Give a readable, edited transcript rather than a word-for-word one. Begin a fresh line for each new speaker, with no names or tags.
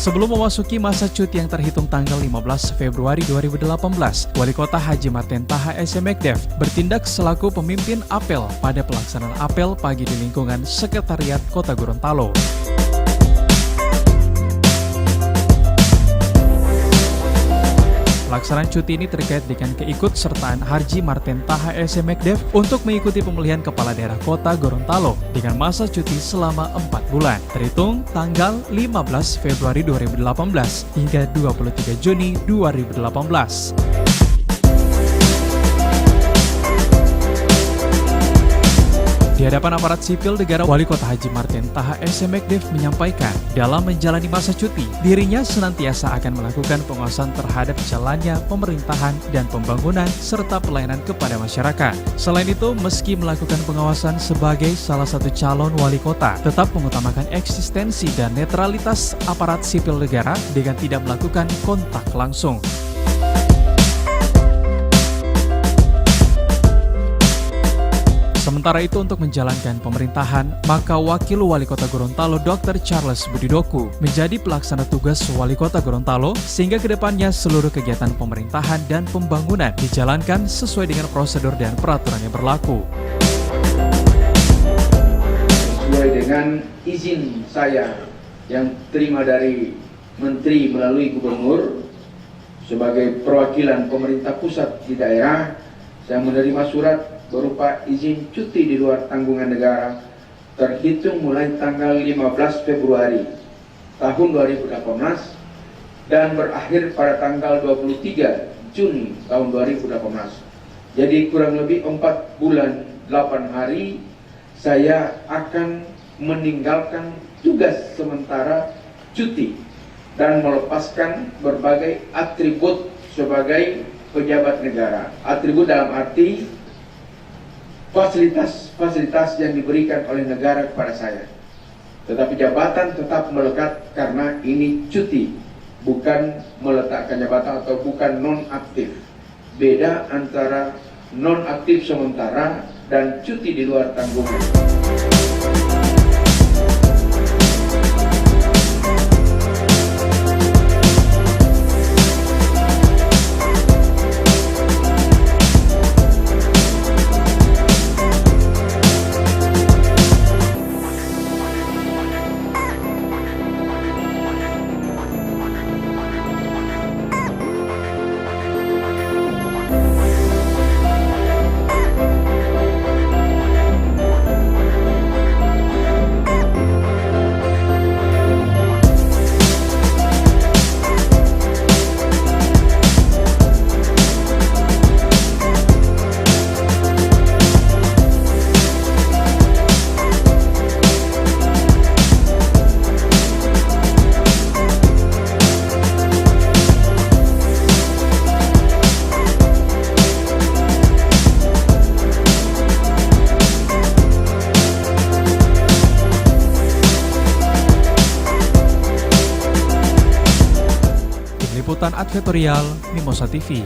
Sebelum memasuki masa cuti yang terhitung tanggal 15 Februari 2018, Wali Kota Haji Marten Taha S.M.Ekdev bertindak selaku pemimpin apel pada pelaksanaan apel pagi di lingkungan Sekretariat Kota Gorontalo. Pelaksanaan cuti ini terkait dengan keikutsertaan Haji Marten Taha S.M.Ekdev untuk mengikuti pemilihan Kepala Daerah Kota Gorontalo dengan masa cuti selama 4 bulan, terhitung tanggal 15 Februari 2018 hingga 23 Juni 2018. Di hadapan aparat sipil negara, Wali Kota Haji Marten Taha S.M.Ekdev menyampaikan dalam menjalani masa cuti, dirinya senantiasa akan melakukan pengawasan terhadap jalannya pemerintahan dan pembangunan serta pelayanan kepada masyarakat. Selain itu, meski melakukan pengawasan sebagai salah satu calon wali kota, tetap mengutamakan eksistensi dan netralitas aparat sipil negara dengan tidak melakukan kontak langsung. Sementara itu, untuk menjalankan pemerintahan, maka Wakil Wali Kota Gorontalo Dr. Charles Budidoku menjadi pelaksana tugas Wali Kota Gorontalo sehingga kedepannya seluruh kegiatan pemerintahan dan pembangunan dijalankan sesuai dengan prosedur dan peraturan yang berlaku.
Sesuai dengan izin saya yang terima dari Menteri melalui Gubernur sebagai perwakilan pemerintah pusat di daerah, saya menerima surat berupa izin cuti di luar tanggungan negara terhitung mulai tanggal 15 Februari tahun 2018 dan berakhir pada tanggal 23 Juni tahun 2018. Jadi kurang lebih 4 bulan 8 hari saya akan meninggalkan tugas sementara cuti dan melepaskan berbagai atribut sebagai pejabat negara. Atribut dalam arti fasilitas yang diberikan oleh negara kepada saya. Tetapi jabatan tetap melekat karena ini cuti, bukan meletakkan jabatan atau bukan non-aktif. Beda antara non-aktif sementara dan cuti di luar tanggungan.
Liputan Advertorial Mimosa TV.